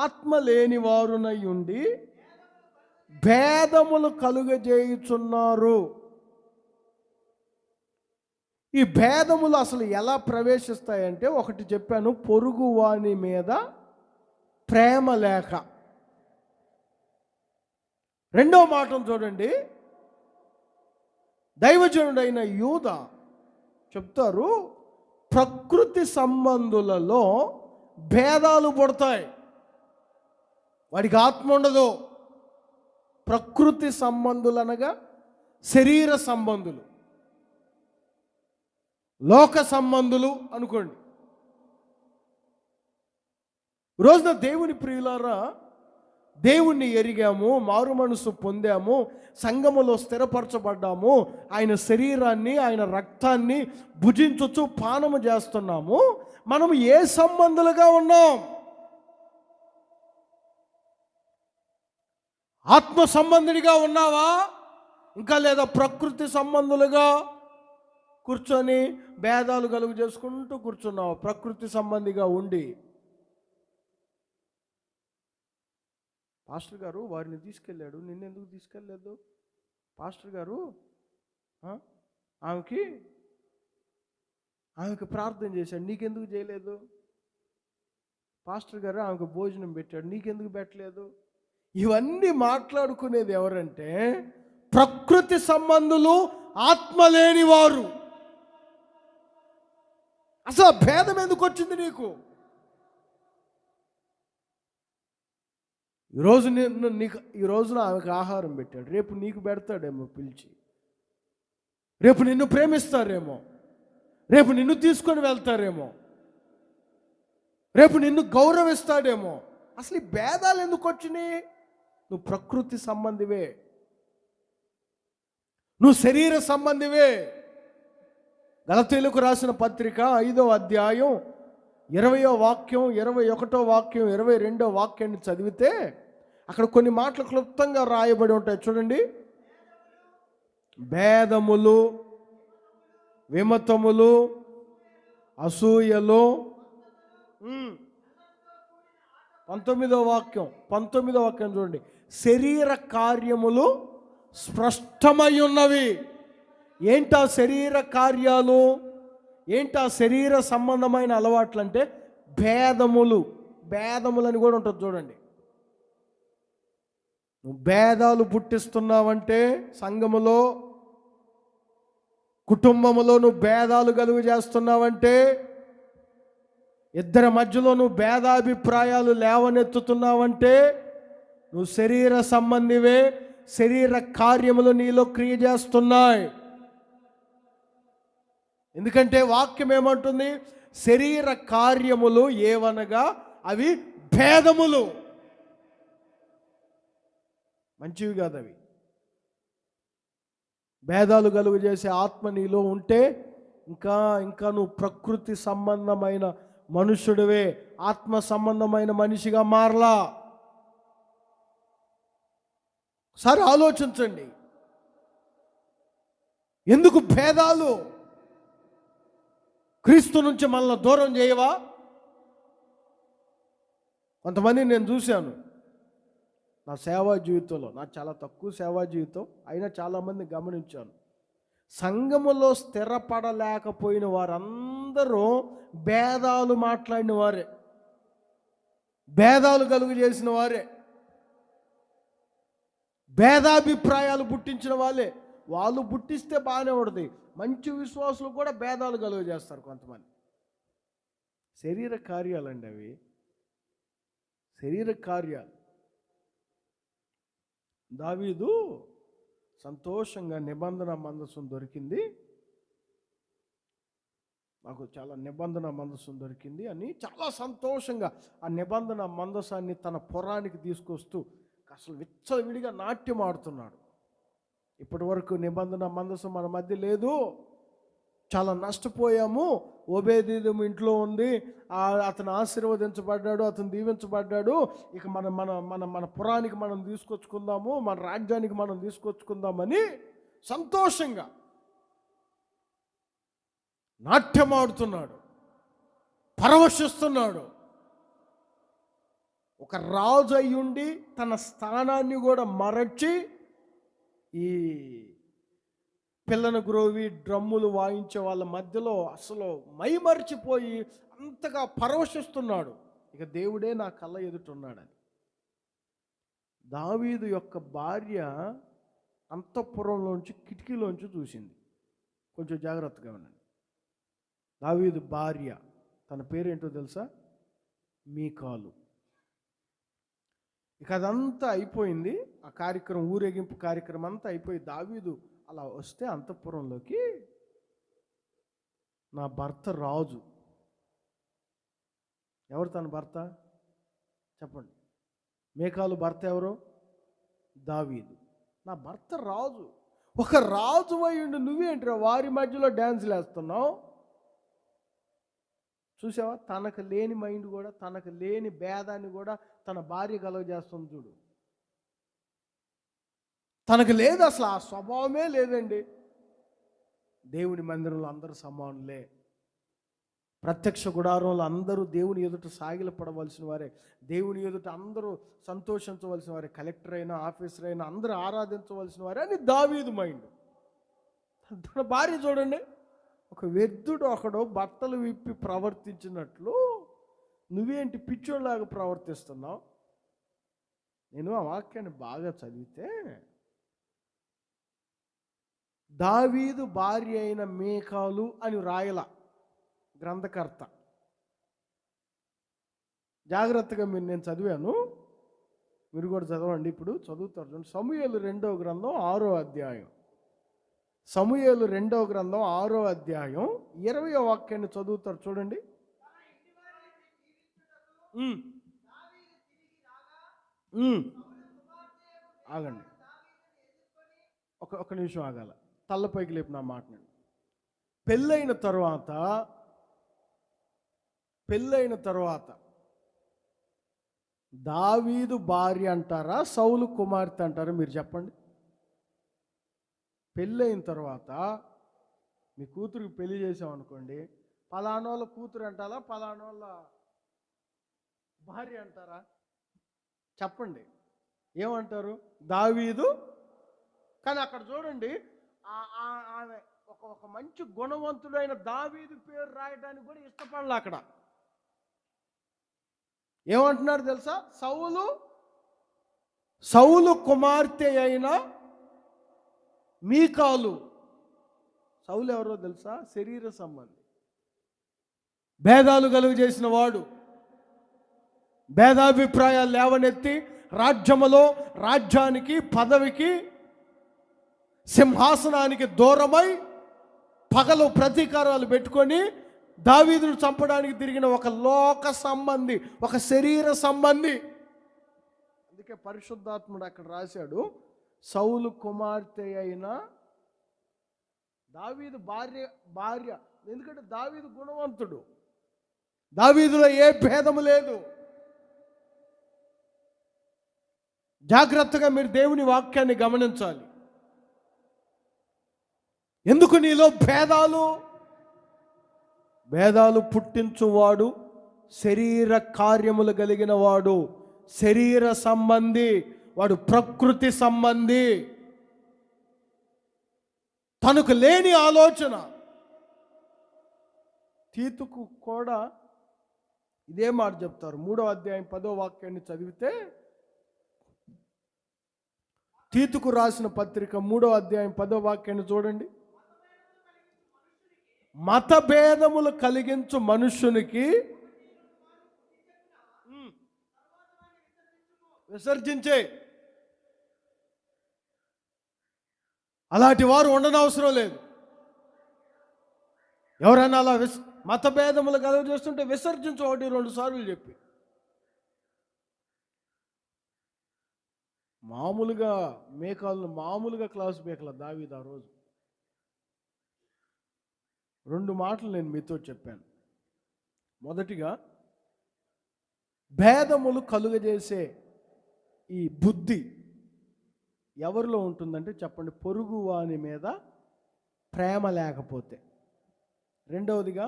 ఆత్మ లేని వారునై ఉండి భేదములు కలుగజేయుచున్నారు. ఈ భేదములు అసలు ఎలా ప్రవేశిస్తాయంటే, ఒకటి చెప్పాను, పొరుగువాని మీద ప్రేమ లేక. రెండవ మాటను చూడండి, దైవజనుడైన యూదా చెప్తారు, ప్రకృతి సంబంధులలో భేదాలు పుడతాయి. వాడికి ఆత్మ ఉండదు. ప్రకృతి సంబంధులు అనగా శరీర సంబంధులు, లోక సంబంధులు అనుకోండి. రోజున దేవుని ప్రియులారా, దేవుణ్ణి ఎరిగాము, మారు మనసు పొందాము, సంఘములో స్థిరపరచబడ్డాము, ఆయన శరీరాన్ని, ఆయన రక్తాన్ని భుజించుచు పానము చేస్తున్నాము. మనం ఏ సంబంధులుగా ఉన్నాం? ఆత్మ సంబంధుడిగా ఉన్నావా, ఇంకా లేదా ప్రకృతి సంబంధులుగా కూర్చొని భేదాలు కలుగు చేసుకుంటూ కూర్చున్నావు. ప్రకృతి సంబంధిగా ఉండి, పాస్టర్ గారు వారిని తీసుకెళ్ళాడు, నిన్నెందుకు తీసుకెళ్ళలేదు? పాస్టర్ గారు ఆమెకి ప్రార్థన చేశాడు, నీకెందుకు చేయలేదు? పాస్టర్ గారు ఆమెకు భోజనం పెట్టాడు, నీకెందుకు పెట్టలేదు? ఇవన్నీ మాట్లాడుకునేది ఎవరంటే ప్రకృతి సంబంధులు, ఆత్మ లేని వారు. అసలు భేదం ఎందుకు వచ్చింది నీకు? ఈ రోజున ఆమెకు ఆహారం పెట్టాడు, రేపు నీకు పెడతాడేమో పిలిచి, రేపు నిన్ను ప్రేమిస్తారేమో, రేపు నిన్ను తీసుకొని వెళ్తారేమో, రేపు నిన్ను గౌరవిస్తాడేమో. అసలు ఈ భేదాలు ఎందుకు వచ్చినాయి? నువ్వు ప్రకృతి సంబంధివే, నువ్వు శరీర సంబంధివే. గలతీయులకు రాసిన పత్రిక 5వ అధ్యాయం 20వ వాక్యం, 21వ వాక్యం, 22వ వాక్యాన్ని చదివితే అక్కడ కొన్ని మాటలు క్లుప్తంగా రాయబడి ఉంటాయి. చూడండి. భేదములు, విమతములు, అసూయలు. 19వ వాక్యం చూడండి. శరీర కార్యములు స్పష్టమై ఉన్నవి. ఏంటా శరీర కార్యాలు? ఏంటా శరీర సంబంధమైన అలవాట్లు అంటే భేదములు అని కూడా ఉంటుంది. చూడండి, నువ్వు భేదాలు పుట్టిస్తున్నావంటే సంఘములో, కుటుంబములో నువ్వు భేదాలు కలుగు చేస్తున్నావంటే, ఇద్దరి మధ్యలో నువ్వు భేదాభిప్రాయాలు లేవనెత్తుతున్నావంటే నువ్వు శరీర సంబంధివే. శరీర కార్యములు నీలో క్రియ చేస్తున్నాయి. ఎందుకంటే వాక్యం ఏమంటుంది? శరీర కార్యములు ఏవనగా అవి భేదములు, మంచివి కాదు అవి. భేదాలు కలుగు చేసే ఆత్మ నీలో ఉంటే ఇంకా నువ్వు ప్రకృతి సంబంధమైన మనుష్యుడివే, ఆత్మ సంబంధమైన మనిషిగా మారలా. సరే ఆలోచించండి, ఎందుకు భేదాలు? క్రీస్తు నుంచి మనల్ని దూరం చేయవా? కొంతమంది నేను చూశాను నా సేవా జీవితంలో, నాకు చాలా తక్కువ సేవా జీవితం అయినా చాలామంది గమనించాను. సంఘములో స్థిరపడలేకపోయిన వారందరూ భేదాలు మాట్లాడిన వారే, భేదాలు కలుగు చేసిన వారే, భేదాభిప్రాయాలు పుట్టించిన వాళ్ళే. వాళ్ళు పుట్టిస్తే బాగానే ఉంటుంది. మంచి విశ్వాసులు కూడా భేదాలు కలుగు చేస్తారు కొంతమంది. శరీర కార్యాలండి అవి, శరీర కార్యాలు. దావీదు సంతోషంగా నిబంధన మందసం దొరికింది, నాకు చాలా నిబంధన మందసం దొరికింది అని చాలా సంతోషంగా ఆ నిబంధన మందసాన్ని తన పురానికి తీసుకొస్తూ అసలు విచ్చలవిడిగా నాట్యం ఆడుతున్నాడు. ఇప్పటి వరకు నిబంధన మందసం మన మధ్య లేదు, చాలా నష్టపోయాము. ఓబేదెదోము ఇంట్లో ఉంది, అతను ఆశీర్వదించబడ్డాడు, అతను దీవించబడ్డాడు. ఇక మన మన మన మన పురానికి మనం తీసుకొచ్చుకుందాము, మన రాజ్యానికి మనం తీసుకొచ్చుకుందామని సంతోషంగా నాట్యం ఆడుతున్నాడు, పరవశిస్తున్నాడు. ఒక రాజు అయ్యుండి తన స్థానాన్ని కూడా మరచి ఈ పిల్లను గ్రోవి డ్రమ్ములు వాయించే వాళ్ళ మధ్యలో అసలు మైమరిచిపోయి అంతగా పరవశిస్తున్నాడు. ఇక దేవుడే నా కళ్ళ ఎదుటున్నాడని. దావీదు యొక్క భార్య అంతఃపురంలోంచి కిటికీలోంచి చూసింది. కొంచెం జాగ్రత్తగా ఉండండి. దావీదు భార్య, తన పేరేంటో తెలుసా? మీకాలు. ఇక అదంతా అయిపోయింది, ఆ కార్యక్రమం, ఊరేగింపు కార్యక్రమం అంతా అయిపోయి దావీదు అలా వస్తే అంతఃపురంలోకి, నా భర్త రాజు. ఎవరు తన భర్త చెప్పండి? మీకాలు భర్త ఎవరు? దావీదు. నా భర్త రాజు. ఒక రాజు అయ్యుండి నువ్వేంటిరా వారి మధ్యలో డ్యాన్సులు వేస్తున్నావు? చూసావా, తనకు లేని మైండ్ కూడా, తనకు లేని భేదాన్ని కూడా తన భార్య కలుగజేస్తుంది. చూడు, తనకు లేదు, అసలు ఆ స్వభావమే లేదండి. దేవుని మందిరంలో అందరూ సమానులే. ప్రత్యక్ష గుడారంలో అందరూ దేవుని ఎదుట సాగిలపడవలసిన వారే, దేవుని ఎదుట అందరూ సంతోషించవలసిన వారే, కలెక్టర్ అయినా ఆఫీసర్ అయినా అందరూ ఆరాధించవలసిన వారే అని దావీదు మైండ్. తన భార్య చూడండి, ఒక వ్యర్థుడు ఒకడు బట్టలు విప్పి ప్రవర్తించినట్లు నువ్వేంటి పిచ్చోళ్ళలాగా ప్రవర్తిస్తున్నావు. నేను ఆ వాక్యాన్ని బాగా చదివితే, దావీదు భార్య అయిన మీకాలు అని రాయల గ్రంథకర్త. జాగ్రత్తగా నేను చదివాను, మీరు కూడా చదవండి. ఇప్పుడు చదువుతారు చూడండి. సమూయేలు 2వ గ్రంథం 6వ అధ్యాయం. సమూయేలు 2వ గ్రంథం 6వ అధ్యాయం 20వ వాక్యాన్ని చదువుతారు చూడండి. ఆగండి, ఒక నిమిషం ఆగాల. తల్లపైకి లేపు నా మాటని. పెళ్ళైన తర్వాత దావీదు భార్య అంటారా, సౌలు కుమార్తె అంటారా? మీరు చెప్పండి. పెళ్ళైన తర్వాత మీ కూతురికి పెళ్లి చేసామనుకోండి, పలానోళ్ళ కూతురు అంటారా, పలానోళ్ళ భార్య అంటారా? చెప్పండి, ఏమంటారు? దావీదు. కానీ అక్కడ చూడండి, ఆమె ఒక మంచి గుణవంతుడైన దావీదు పేరు రాయడానికి కూడా ఇష్టపడలే. అక్కడ ఏమంటున్నారు తెలుసా? సౌలు కుమార్తె అయిన మీకాలు. సౌలు ఎవరో తెలుసా? శరీర సంబంధి, భేదాలు కలుగు చేసిన వాడు, భేదాభిప్రాయాలు లేవనెత్తి రాజ్యానికి పదవికి సింహాసనానికి దూరమై పగలు ప్రతీకారాలు పెట్టుకొని దావీదును చంపడానికి తిరిగిన ఒక లోక సంబంధి, ఒక శరీర సంబంధి. అందుకే పరిశుద్ధాత్ముడు అక్కడ రాశాడు, సౌలు కుమార్తె అయిన దావీదు భార్య. ఎందుకంటే దావీదు గుణవంతుడు, దావీదులో ఏ భేదము లేదు. జాగ్రత్తగా మీరు దేవుని వాక్యాన్ని గమనించాలి. ఎందుకు నీలో భేదాలు పుట్టించువాడు శరీర కార్యములు కలిగిన వాడు, శరీర సంబంధి, వాడు ప్రకృతి సంబంధి. తనకు లేని ఆలోచన. తీతుకు కూడా ఇదే మాట చెప్తారు. 3వ అధ్యాయం 10వ వాక్యాన్ని చదివితే, తీతుకు రాసిన పత్రిక 3వ అధ్యాయం 10వ వాక్యాన్ని చూడండి. మతభేదములు కలిగించు మనుష్యునికి విసర్జించే. అలాంటి వారు ఉండనవసరం లేదు. ఎవరైనా అలా మతభేదములు కలుగజేస్తుంటే విసర్జించు, 1-2 సార్లు చెప్పి. మామూలుగా క్లాస్ బేకల దావీదు ఆ రోజు 2 మాటలు నేను మీతో చెప్పాను. మొదటిగా, భేదములు కలుగజేసే ఈ బుద్ధి ఎవరిలో ఉంటుందంటే చెప్పండి, పొరుగు వాని మీద ప్రేమ లేకపోతే. రెండవదిగా,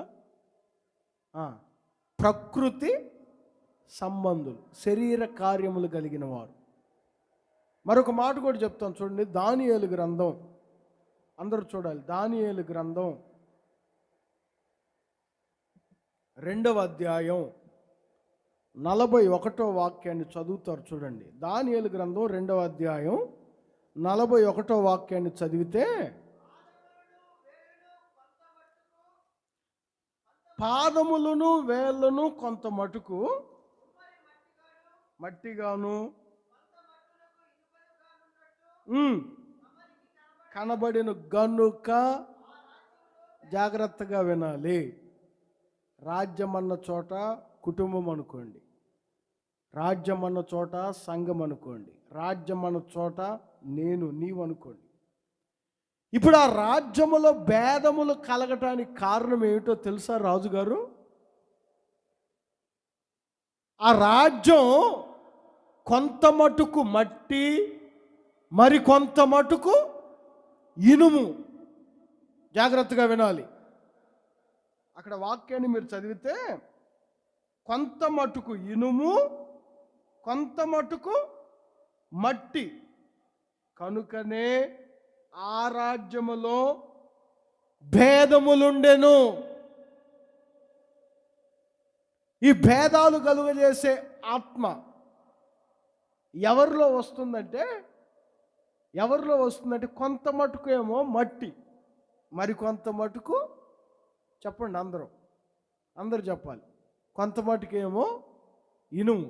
ప్రకృతి సంబంధులు, శరీర కార్యములు కలిగిన వారు. మరొక మాట కూడా చెప్తాను చూడండి. దానియేలు గ్రంథం, అందరూ చూడాలి. దానియేలు గ్రంథం 2వ అధ్యాయం 41వ వాక్యాన్ని చదువుతారు చూడండి. దానియేలు గ్రంథం 2వ అధ్యాయం 41వ వాక్యాన్ని చదివితే, పాదములను వేళ్ళను కొంత మటుకు మట్టిగాను కనబడిన గనుక జాగ్రత్తగా వినాలి. రాజ్యం అన్న చోట కుటుంబం అనుకోండి, రాజ్యం అన్న చోట సంఘం అనుకోండి, రాజ్యం అన్న చోట నీవు అనుకోండి. ఇప్పుడు ఆ రాజ్యములో భేదములు కలగటానికి కారణం ఏమిటో తెలుసా రాజుగారు? ఆ రాజ్యం కొంత మటుకు మట్టి, మరికొంత మటుకు ఇనుము. జాగ్రత్తగా వినాలి. అక్కడ వాక్యాన్ని మీరు చదివితే కొంత మటుకు ఇనుము, కొంత మటుకు మట్టి. కనుకనే ఆ రాజ్యములో భేదములుండెను. ఈ భేదాలు కలుగజేసే ఆత్మ ఎవరిలో వస్తుందంటే కొంత మటుకు ఏమో మట్టి, మరి కొంత మటుకు, చెప్పండి అందరూ చెప్పాలి. కొంత మటుకేమో ఇనుము,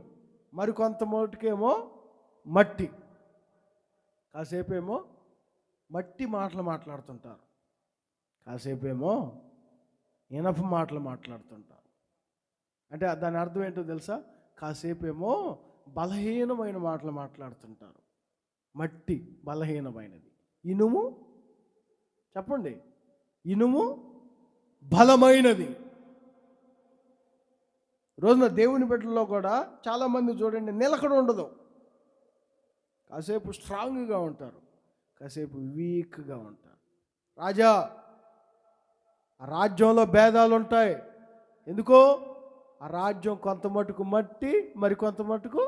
మరి కొంత మటుకేమో మట్టి. కాసేపు ఏమో మట్టి మాటలు మాట్లాడుతుంటారు, కాసేపు ఏమో ఇనప మాటలు మాట్లాడుతుంటారు. అంటే దాని అర్థం ఏంటో తెలుసా? కాసేపు ఏమో బలహీనమైన మాటలు మాట్లాడుతుంటారు. మట్టి బలహీనమైనది, ఇనుము, చెప్పండి, ఇనుము బలమైనది. రోజున దేవుని బిడ్డల్లో కూడా చాలామంది చూడండి, నిలకడ ఉండదు. కాసేపు స్ట్రాంగ్గా ఉంటారు, కాసేపు వీక్గా ఉంటారు. రాజా, ఆ రాజ్యంలో భేదాలు ఉంటాయి. ఎందుకో? ఆ రాజ్యం కొంత మటుకు మట్టి, మరి కొంత మటుకు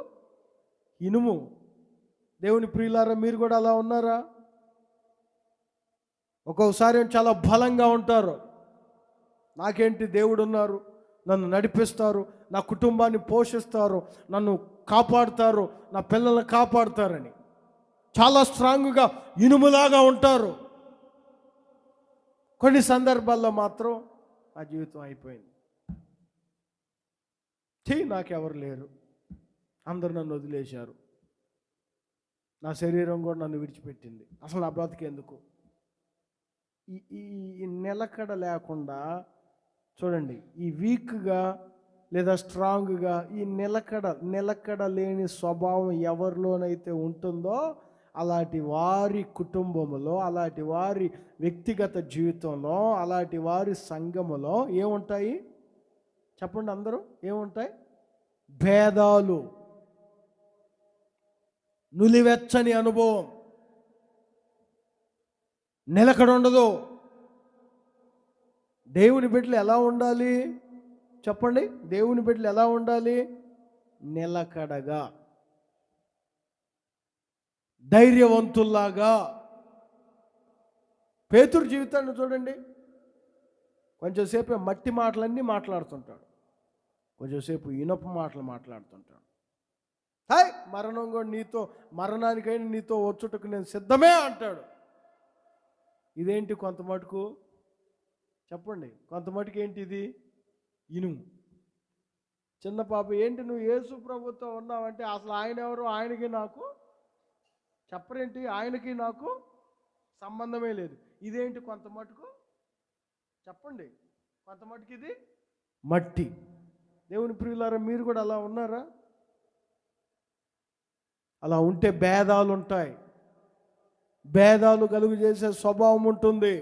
ఇనుము. దేవుని ప్రియులారా, మీరు కూడా అలా ఉన్నారా? ఒక్కొక్కసారి చాలా బలంగా ఉంటారు. నాకేంటి, దేవుడు ఉన్నారు, నన్ను నడిపిస్తారు, నా కుటుంబాన్ని పోషిస్తారు, నన్ను కాపాడుతారు, నా పిల్లల్ని కాపాడుతారని చాలా స్ట్రాంగ్గా ఇనుములాగా ఉంటారు. కొన్ని సందర్భాల్లో మాత్రం నా జీవితం అయిపోయింది, నాకెవరు లేరు, అందరూ నన్ను వదిలేశారు, నా శరీరం కూడా నన్ను విడిచిపెట్టింది, అసలు నా బ్రతికేందుకు? ఈ నిలకడ లేకుండా చూడండి, ఈ వీక్గా లేదా స్ట్రాంగ్గా, ఈ నిలకడ లేని స్వభావం ఎవరిలోనైతే ఉంటుందో అలాంటి వారి కుటుంబంలో, అలాంటి వారి వ్యక్తిగత జీవితంలో, అలాంటి వారి సంఘములో ఏముంటాయి? చెప్పండి అందరూ, ఏముంటాయి? భేదాలు, నులివెచ్చని అనుభవం, నిలకడ ఉండదు. దేవుని బిడ్డలు ఎలా ఉండాలి చెప్పండి? దేవుని బిడ్డలు ఎలా ఉండాలి? నిలకడగా, ధైర్యవంతుల్లాగా. పేతురు జీవితాన్ని చూడండి, కొంచెంసేపు మట్టి మాటలన్నీ మాట్లాడుతుంటాడు, కొంచెంసేపు ఇనప మాటలు మాట్లాడుతుంటాడు. మరణం కూడా నీతో, మరణానికైనా నీతో వచ్చుటకు నేను సిద్ధమే అంటాడు. ఇదేంటి? కొంత మటుకు, చెప్పండి, కొంత మటుకు ఏంటి ఇది? ఇనుము. చిన్న పాప, ఏంటి నువ్వు యేసు ప్రభుతో ఉన్నావంటే అసలు ఆయన ఎవరు, ఆయనకి నాకు చెప్పరేంటి, ఆయనకి నాకు సంబంధమే లేదు. ఇదేంటి? కొంత మటుకు, చెప్పండి, కొంత మటుకు ఇది మట్టి. దేవుని ప్రియులారా, మీరు కూడా అలా ఉన్నారా? అలా ఉంటే భేదాలు ఉంటాయి, భేదాలు కలుగు చేసే స్వభావం ఉంటుంది,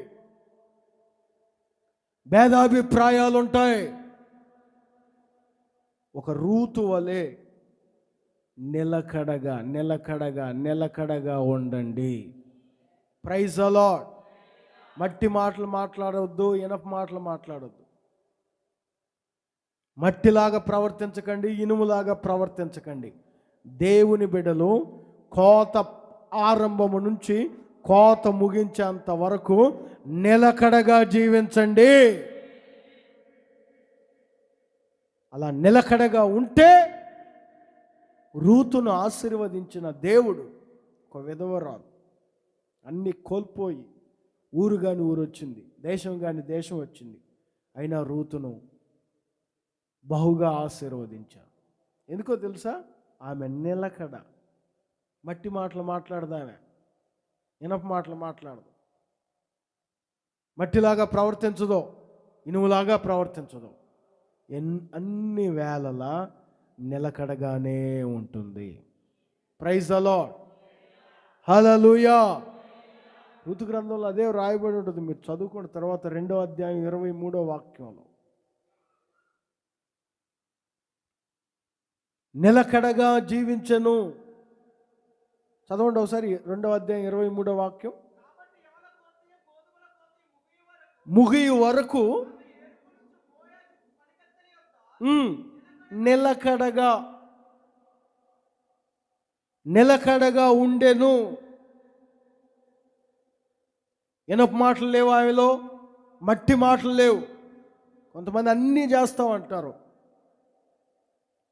భేదాభిప్రాయాలు ఉంటాయి. ఒక రూతు వలె నిలకడగా ఉండండి. Praise the lord. మట్టి మాటలు మాట్లాడవద్దు, ఇనప మాటలు మాట్లాడవద్దు. మట్టిలాగా ప్రవర్తించకండి, ఇనుములాగా ప్రవర్తించకండి. దేవుని బిడ్డలు కోత ఆరంభము నుంచి కోత ముగించేంత వరకు నిలకడగా జీవించండి. అలా నిలకడగా ఉంటే రూతును ఆశీర్వదించిన దేవుడు, ఒక విధవరాలు, అన్నీ కోల్పోయి ఊరు కాని ఊరు వచ్చింది, దేశం కాని దేశం వచ్చింది, అయినా రూతును బహుగా ఆశీర్వదించారు. ఎందుకో తెలుసా? ఆమె నిలకడ. మట్టి మాటలు మాట్లాడదు, ఆమె ఇనప మాటలు మాట్లాడదు, మట్టిలాగా ప్రవర్తించదో, ఇనుములాగా ప్రవర్తించదో, అన్ని వేళలా నిలకడగానే ఉంటుంది. Praise the Lord. హల్లెలూయా. ఋతు గ్రంథంలో అదే రాయబడి ఉంటుంది, మీరు చదువుకున్న తర్వాత 2వ అధ్యాయం 23వ వాక్యంలో. నిలకడగా జీవించెను. చదవండి ఒకసారి 2వ అధ్యాయం 23వ వాక్యం. ముగియు వరకు నిలకడగా ఉండెను. ఇనప మాటలు లేవు ఆమెలో, మట్టి మాటలు లేవు. కొంతమంది అన్నీ చేస్తామంటారు,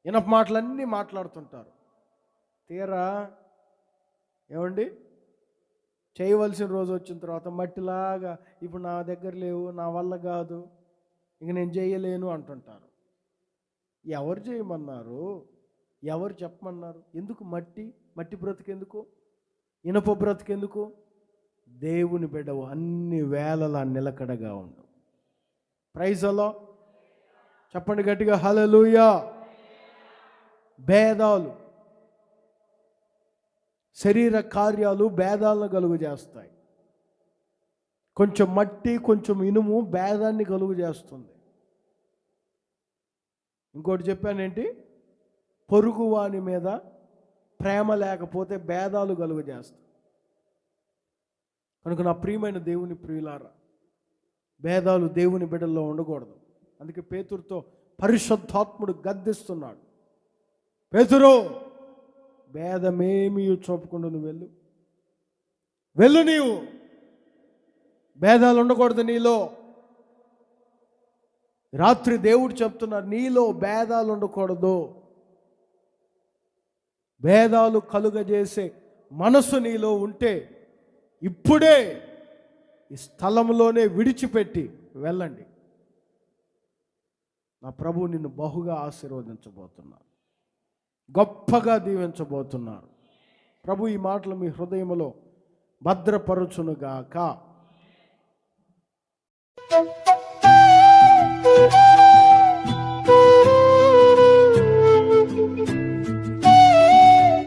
ఇనప మాటలన్నీ మాట్లాడుతుంటారు. తీరా ఏమండి చేయవలసిన రోజు వచ్చిన తర్వాత మట్టిలాగా, ఇప్పుడు నా దగ్గర లేవు, నా వల్ల కాదు, ఇంక నేను చేయలేను అంటుంటారు. ఎవరు చేయమన్నారు? ఎవరు చెప్పమన్నారు? ఎందుకు మట్టి బ్రతికెందుకు? ఇనప బ్రతికెందుకు? దేవుని బిడ్డవు అన్ని వేళలా నిలకడగా ఉండు. ప్రైజ్ అలా చెప్పండి గట్టిగా, హల్లెలూయా. భేదాలు, శరీర కార్యాలు భేదాలను కలుగు చేస్తాయి. కొంచెం మట్టి కొంచెం ఇనుము భేదాన్ని కలుగు చేస్తుంది. ఇంకోటి చెప్పానేంటి? పొరుగువాని మీద ప్రేమ లేకపోతే భేదాలు కలుగు చేస్తాయి. కనుక నా ప్రియమైన దేవుని ప్రియులారా, భేదాలు దేవుని బిడ్డల్లో ఉండకూడదు. అందుకే పేతురుతో పరిశుద్ధాత్ముడు గద్దిస్తున్నాడు, పేతురు భేదమేమీ చూపకుండా నువ్వు వెళ్ళు, నీవు భేదాలు ఉండకూడదు నీలో. రాత్రి దేవుడు చెప్తున్నారు, నీలో భేదాలు ఉండకూడదు. భేదాలు కలుగజేసే మనసు నీలో ఉంటే ఇప్పుడే ఈ స్థలంలోనే విడిచిపెట్టి వెళ్ళండి. నా ప్రభువు నిన్ను బహుగా ఆశీర్వదించబోతున్నారు, గొప్పగా దీవించబోతున్నారు. ప్రభు ఈ మాటలు మీ హృదయంలో భద్రపరచునుగాక.